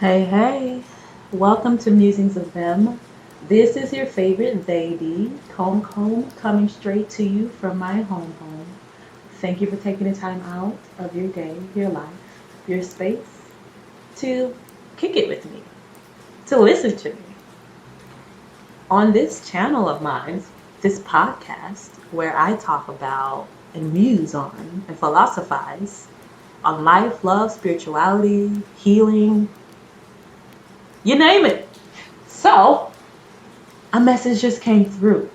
Hey, hey, welcome to Musings of Them. This is your favorite lady, KomKom, coming straight to you from my home. Thank you for taking the time out of your day, your life, your space to kick it with me, to listen to me. On this channel of mine, this podcast, where I talk about and muse on and philosophize on life, love, spirituality, healing, you name it. So, a message just came through.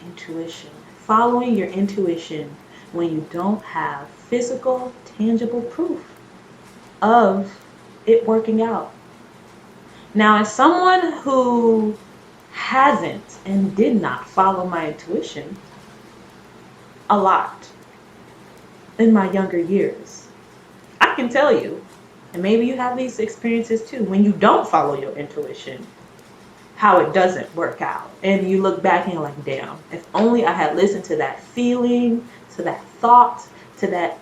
Intuition. Following your intuition when you don't have physical, tangible proof of it working out. Now, as someone who hasn't and did not follow my intuition a lot in my younger years, I can tell you, and maybe you have these experiences too, when you don't follow your intuition, how it doesn't work out. And you look back and you're like, damn, if only I had listened to that feeling, to that thought, to that,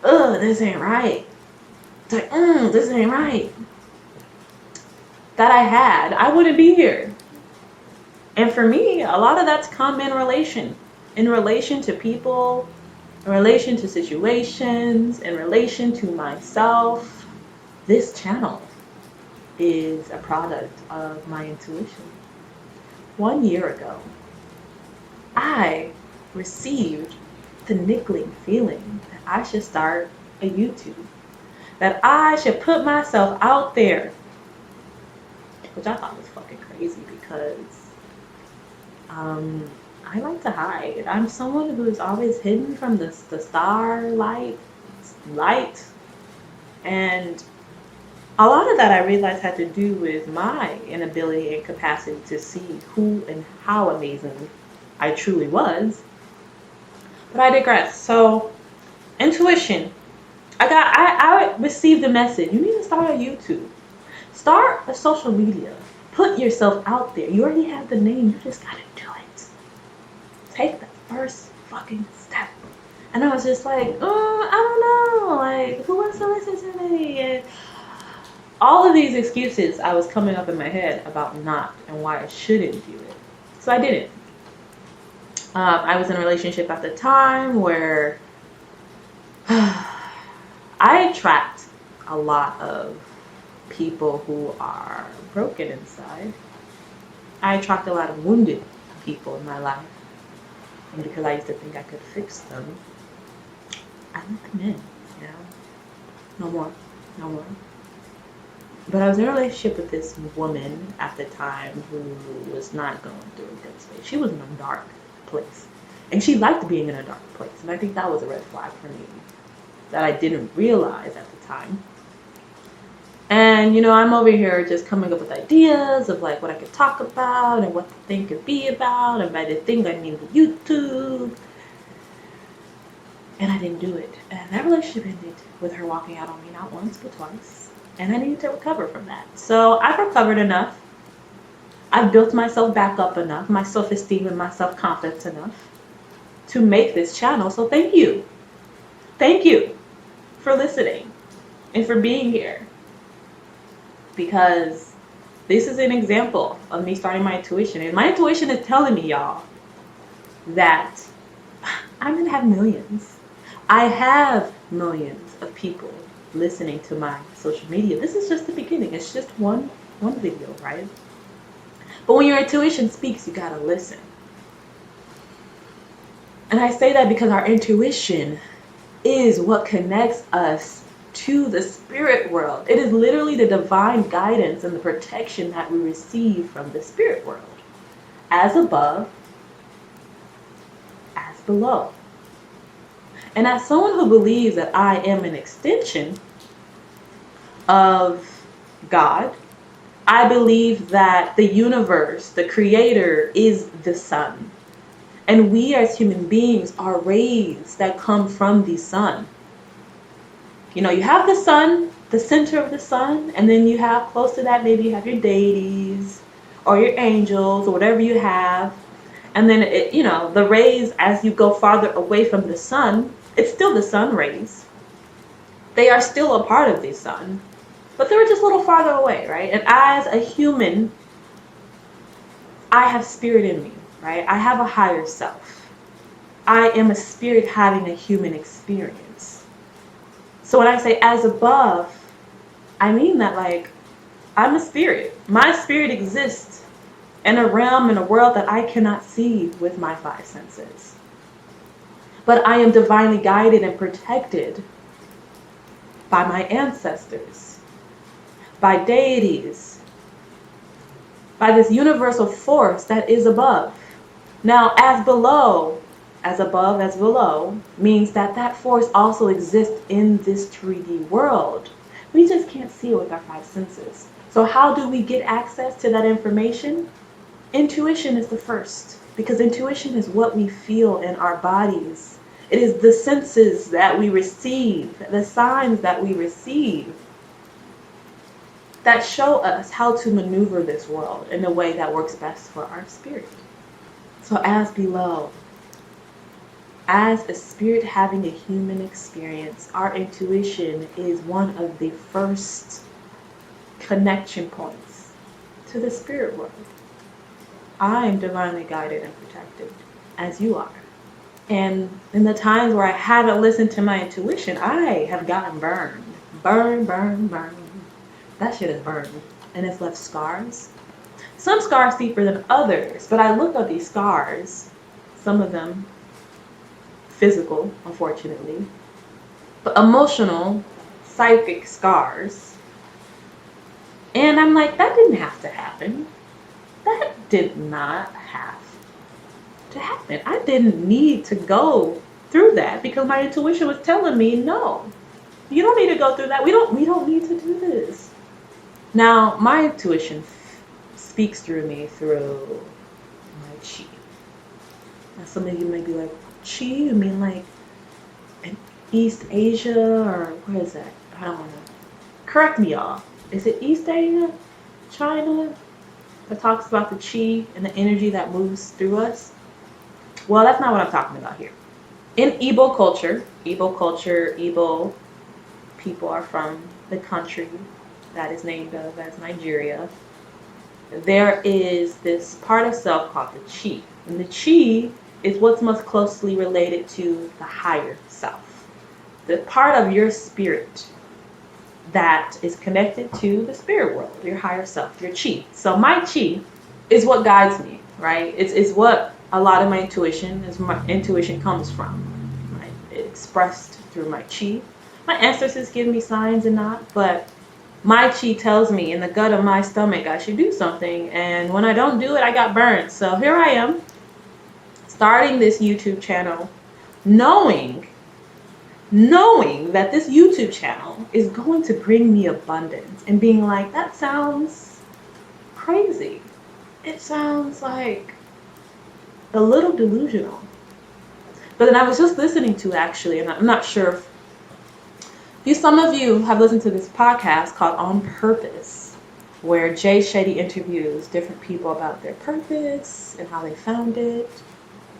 this ain't right. It's like, this ain't right. That I had, I wouldn't be here. And for me, a lot of that's come in relation to people, in relation to situations, in relation to myself. This channel is a product of my intuition. 1 year ago, I received the niggling feeling that I should start a YouTube, that I should put myself out there, which I thought was fucking crazy because I like to hide. I'm someone who's always hidden from the starlight, light, and a lot of that I realized had to do with my inability and capacity to see who and how amazing I truly was. But I digress. So, intuition. I received a message. You need to start a YouTube. Start a social media. Put yourself out there. You already have the name. You just gotta do it. Take the first fucking step. And I was just like, I don't know. Like, who wants to listen to me? And all of these excuses I was coming up in my head about not and why I shouldn't do it. So I didn't. I was in a relationship at the time where I attract a lot of people who are broken inside. I attract a lot of wounded people in my life. And because I used to think I could fix them, I let them in, No more. But I was in a relationship with this woman at the time who was not going through a good space. She was in a dark place. And she liked being in a dark place. And I think that was a red flag for me that I didn't realize at the time. And, I'm over here just coming up with ideas of like what I could talk about and what the thing could be about. And by the thing, I mean the YouTube. And I didn't do it. And that relationship ended with her walking out on me not once, but twice. And I needed to recover from that. So I've recovered enough. I've built myself back up enough, my self-esteem and my self-confidence enough to make this channel. So thank you. Thank you for listening and for being here. Because this is an example of me starting my intuition. And my intuition is telling me, y'all, that I'm going to have millions. I have millions of people listening to my social media. This is just the beginning. It's just one video, right? But when your intuition speaks, you gotta listen. And I say that because our intuition is what connects us to the spirit world. It is literally the divine guidance and the protection that we receive from the spirit world. As above, as below. And as someone who believes that I am an extension of God, I believe that the universe, the creator, is the sun. And we as human beings are rays that come from the sun. You have the sun, the center of the sun, and then you have close to that, maybe you have your deities or your angels or whatever you have. And then, the rays, as you go farther away from the sun, it's still the sun rays. They are still a part of the sun. But they were just a little farther away, right? And as a human, I have spirit in me, right? I have a higher self. I am a spirit having a human experience. So when I say as above, I mean that like I'm a spirit. My spirit exists in a realm, in a world that I cannot see with my five senses. But I am divinely guided and protected by my ancestors, by deities, by this universal force that is above. Now, as below, as above, as below, means that that force also exists in this 3D world. We just can't see it with our five senses. So how do we get access to that information? Intuition is the first, because intuition is what we feel in our bodies. It is the senses that we receive, the signs that we receive, that show us how to maneuver this world in a way that works best for our spirit. So as below, as a spirit having a human experience, our intuition is one of the first connection points to the spirit world. I am divinely guided and protected, as you are. And in the times where I haven't listened to my intuition, I have gotten burned. Burn, burn, burn. That shit is burned. And it's left scars. Some scars deeper than others, but I look at these scars, some of them physical, unfortunately, but emotional, psychic scars. And I'm like, that didn't have to happen. That did not have to happen. I didn't need to go through that because my intuition was telling me, no, you don't need to go through that. We don't need to do this. Now, my intuition speaks through me through my chi. Now, some of you may be like, chi? You mean like in East Asia or where is that? I don't know. Correct me, y'all. Is it East Asia? China? That talks about the chi and the energy that moves through us? Well, that's not what I'm talking about here. In Igbo culture, Igbo people are from the country that is named of as Nigeria. There is this part of self called the chi. And the chi is what's most closely related to the higher self. The part of your spirit that is connected to the spirit world, your higher self, your chi. So my chi is what guides me, right? It's what a lot of my intuition comes from, right? It's expressed through my chi. My ancestors give me signs and not, but my chi tells me in the gut of my stomach I should do something, and when I don't do it, I got burned. So here I am, starting this YouTube channel, knowing that this YouTube channel is going to bring me abundance, and being like, that sounds crazy. It sounds like a little delusional. But then I was just listening to, actually, and I'm not sure if some of you have listened to this podcast called On Purpose, where Jay Shetty interviews different people about their purpose and how they found it.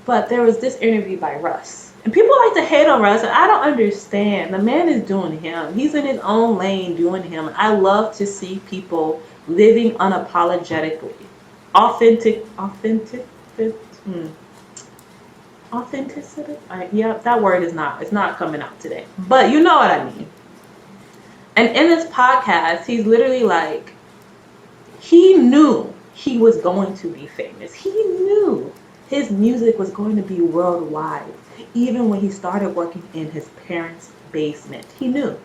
But there was this interview by Russ. And people like to hate on Russ, and I don't understand. The man is doing him. He's in his own lane doing him. And I love to see people living unapologetically. Authenticity? Yeah, that word it's not coming out today. But you know what I mean. And in this podcast, he's literally like, he knew he was going to be famous. He knew his music was going to be worldwide, even when he started working in his parents' basement. He knew.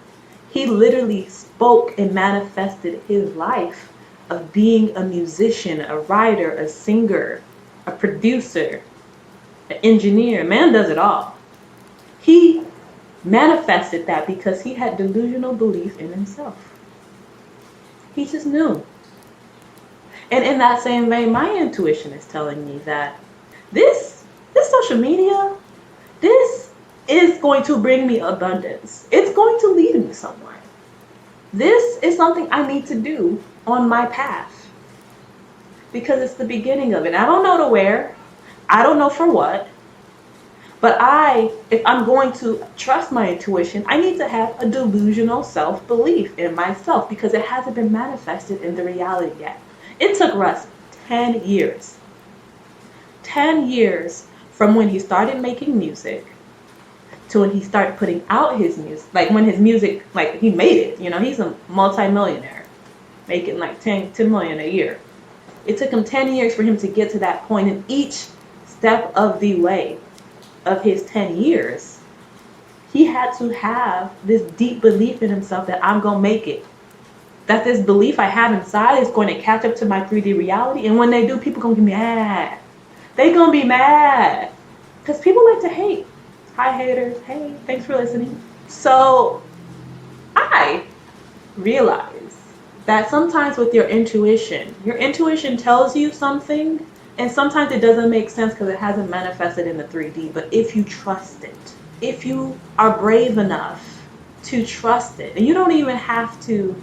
He literally spoke and manifested his life of being a musician, a writer, a singer, a producer, an engineer. Man does it all. He manifested that because he had delusional belief in himself. He just knew. And in that same vein, my intuition is telling me that this social media, this is going to bring me abundance. It's going to lead me somewhere. This is something I need to do on my path because it's the beginning of it. I don't know to where. I don't know for what. But if I'm going to trust my intuition, I need to have a delusional self-belief in myself because it hasn't been manifested in the reality yet. It took Russ 10 years. 10 years from when he started making music to when he started putting out his music. Like when his music, like he made it, you know, he's a multi-millionaire, making like 10 million a year. It took him 10 years for him to get to that point, and each step of the way of his 10 years, he had to have this deep belief in himself that I'm going to make it. That this belief I have inside is going to catch up to my 3D reality. And when they do, people going to be mad. They going to be mad. Because people like to hate. Hi, haters. Hey, thanks for listening. So I realize that sometimes with your intuition tells you something, and sometimes it doesn't make sense because it hasn't manifested in the 3D. But if you trust it, if you are brave enough to trust it, and you don't even have to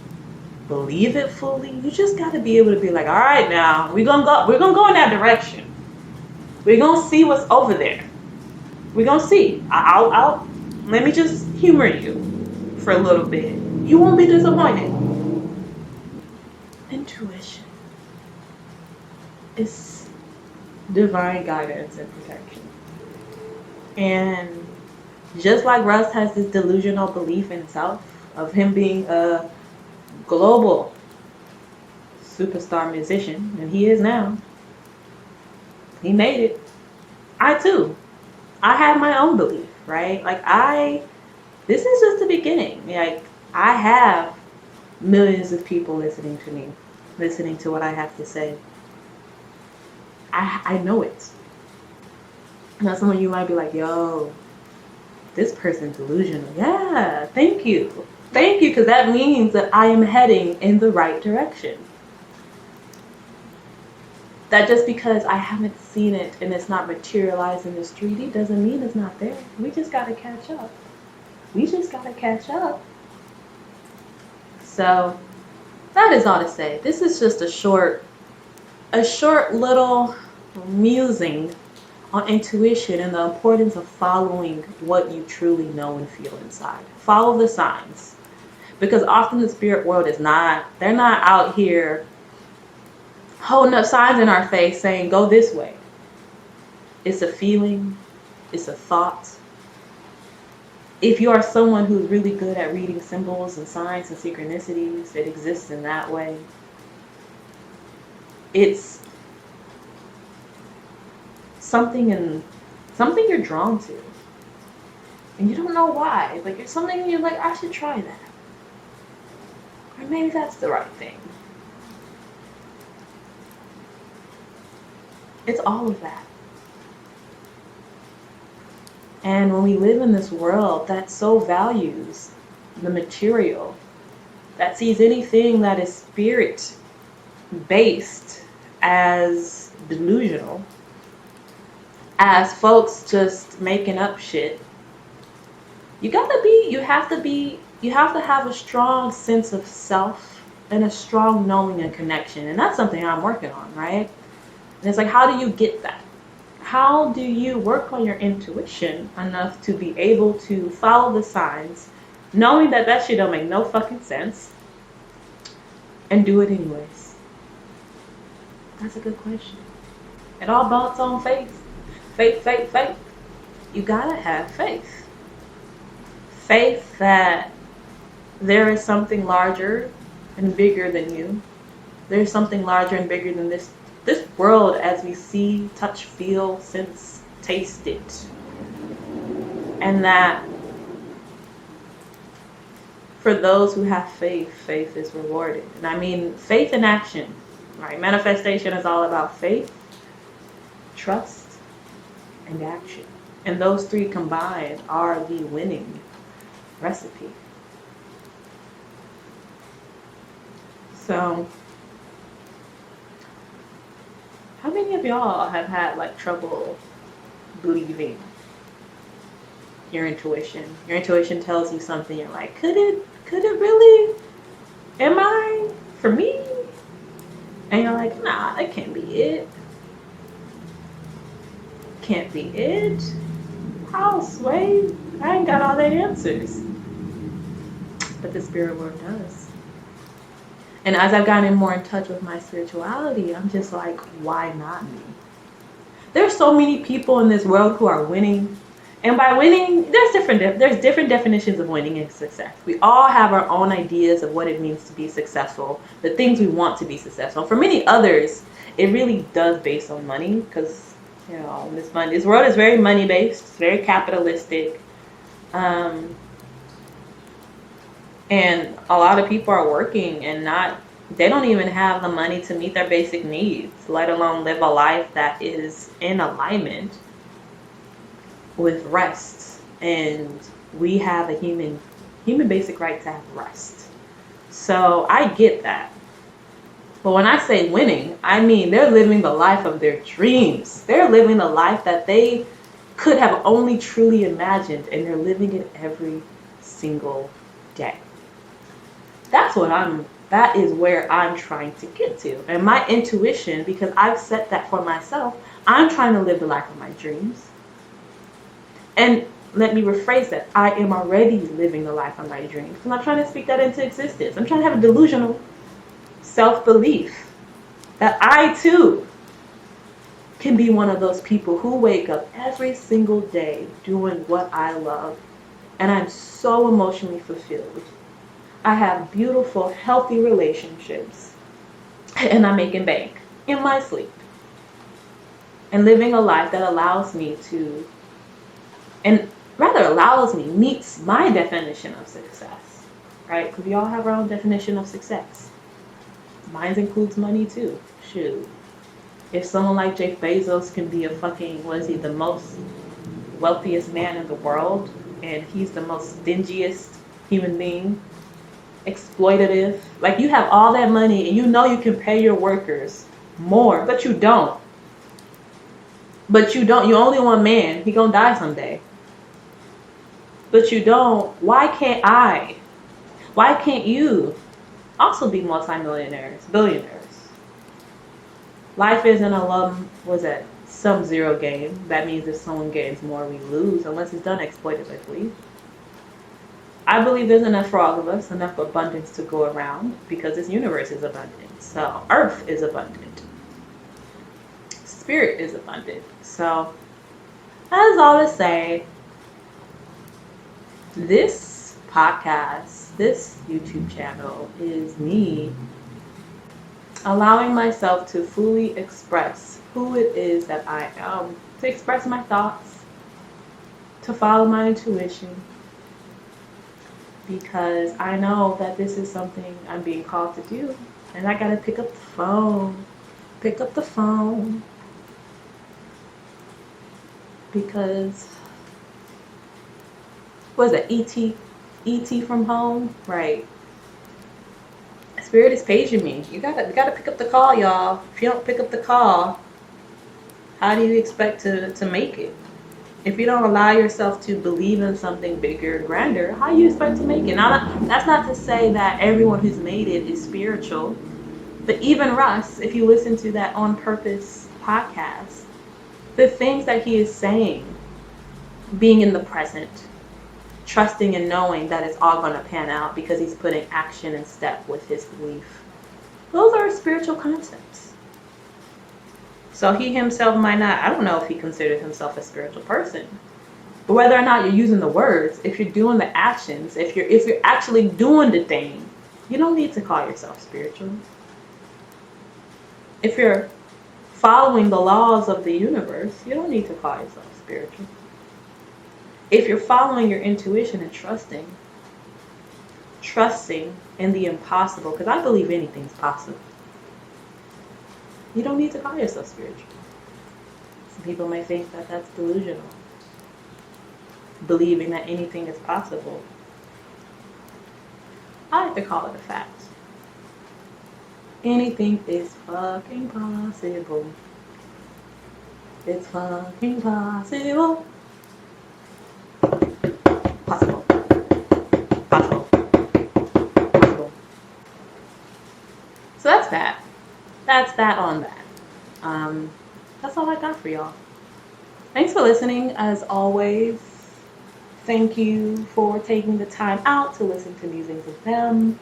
believe it fully, you just got to be able to be like, all right, now we're gonna go in that direction. We're gonna see what's over there. We're gonna see. I'll let me just humor you for a little bit. You won't be disappointed. Intuition is divine guidance and protection. And just like Russ has this delusional belief in himself of him being a global superstar musician, and he is now. He made it. I too. I have my own belief, right? This is just the beginning. Like, I have millions of people listening to me, listening to what I have to say. I know it. Now some of you might be like, yo, this person's delusional. Yeah, thank you. Thank you, because that means that I am heading in the right direction. That just because I haven't seen it and it's not materialized in this 3D doesn't mean it's not there. We just got to catch up. So that is all to say. This is just a short little musing on intuition and the importance of following what you truly know and feel inside. Follow the signs. Because often the spirit world they're not out here holding up signs in our face saying, go this way. It's a feeling. It's a thought. If you are someone who's really good at reading symbols and signs and synchronicities, it exists in that way. It's something you're drawn to. And you don't know why, but it's something you're like, I should try that. Or maybe that's the right thing. It's all of that. And when we live in this world that so values the material, that sees anything that is spirit-based as delusional, as folks just making up shit, you have to have a strong sense of self and a strong knowing and connection. And that's something I'm working on, right? And it's like, how do you get that? How do you work on your intuition enough to be able to follow the signs, knowing that shit don't make no fucking sense, and do it anyways? That's a good question. It all bounces on faith. Faith. You gotta have faith. Faith that there is something larger and bigger than you. There's something larger and bigger than this world as we see, touch, feel, sense, taste it. And that for those who have faith, faith is rewarded. And I mean faith in action, right? Manifestation is all about faith, trust, and action. And those three combined are the winning recipe. So, how many of y'all have had like trouble believing your intuition? Your intuition tells you something, you're like, could it really? Am I for me? And you're like, nah, that can't be it. Can't be it. house, Wade. I ain't got all the answers. But the spirit world does. And as I've gotten more in touch with my spirituality, I'm just like, why not me? There's so many people in this world who are winning. And by winning, there's different definitions of winning and success. We all have our own ideas of what it means to be successful, the things we want to be successful. For many others, it really does based on money, because this world is very money based, it's very capitalistic. And a lot of people are working and they don't even have the money to meet their basic needs, let alone live a life that is in alignment with rest. And we have a human basic right to have rest. So I get that. But when I say winning, I mean they're living the life of their dreams. They're living the life that they could have only truly imagined, and they're living it every single day. That is where I'm trying to get to. And my intuition, because I've set that for myself, I'm trying to live the life of my dreams. And let me rephrase that. I am already living the life of my dreams. I'm not trying to speak that into existence. I'm trying to have a delusional self-belief that I too can be one of those people who wake up every single day doing what I love. And I'm so emotionally fulfilled. I have beautiful, healthy relationships, and I'm making bank in my sleep and living a life that meets my definition of success, right? Because we all have our own definition of success. Mine includes money too. Shoot. If someone like Jeff Bezos can be the most wealthiest man in the world, and he's the most stingiest human being, exploitative. Like, you have all that money and you know you can pay your workers more, but you don't. You only one man. He gonna die someday. But you don't. Why can't I? Why can't you also be multimillionaires, billionaires? Life isn't a sub-zero game. That means if someone gains more, we lose, unless it's done exploitatively. I believe there's enough for all of us, enough abundance to go around, because this universe is abundant. So Earth is abundant. Spirit is abundant. So that is all to say, this podcast, this YouTube channel is me allowing myself to fully express who it is that I am, to express my thoughts, to follow my intuition, because I know that this is something I'm being called to do, and I gotta pick up the phone, because what is it, E.T. from home, right? Spirit is paging me. We gotta pick up the call, y'all. If you don't pick up the call, how do you expect to make it? If you don't allow yourself to believe in something bigger, grander, how do you expect to make it? Now, that's not to say that everyone who's made it is spiritual. But even Russ, if you listen to that On Purpose podcast, the things that he is saying, being in the present, trusting and knowing that it's all going to pan out because he's putting action in step with his belief, those are spiritual concepts. So he himself might not, I don't know if he considers himself a spiritual person. But whether or not you're using the words, if you're doing the actions, if you're actually doing the thing, you don't need to call yourself spiritual. If you're following the laws of the universe, you don't need to call yourself spiritual. If you're following your intuition and trusting in the impossible, because I believe anything's possible, you don't need to call yourself spiritual. Some people may think that that's delusional, believing that anything is possible. I like to call it a fact. Anything is fucking possible. It's fucking possible. Possible. So that's that. That's that on that. That's all I got for y'all. Thanks for listening, as always. Thank you for taking the time out to listen to Musings of Them.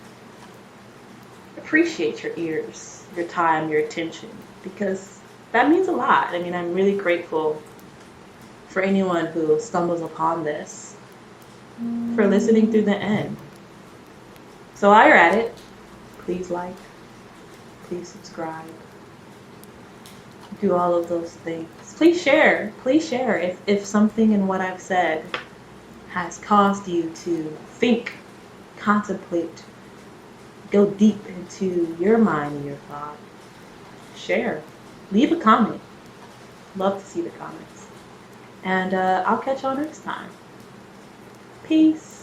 Appreciate your ears, your time, your attention, because that means a lot. I mean, I'm really grateful for anyone who stumbles upon this, for listening through the end. So while you're at it, please like, please subscribe, do all of those things. Please share if something in what I've said has caused you to think, contemplate, go deep into your mind and your thought. Share. Leave a comment. Love to see the comments. And I'll catch y'all next time. Peace.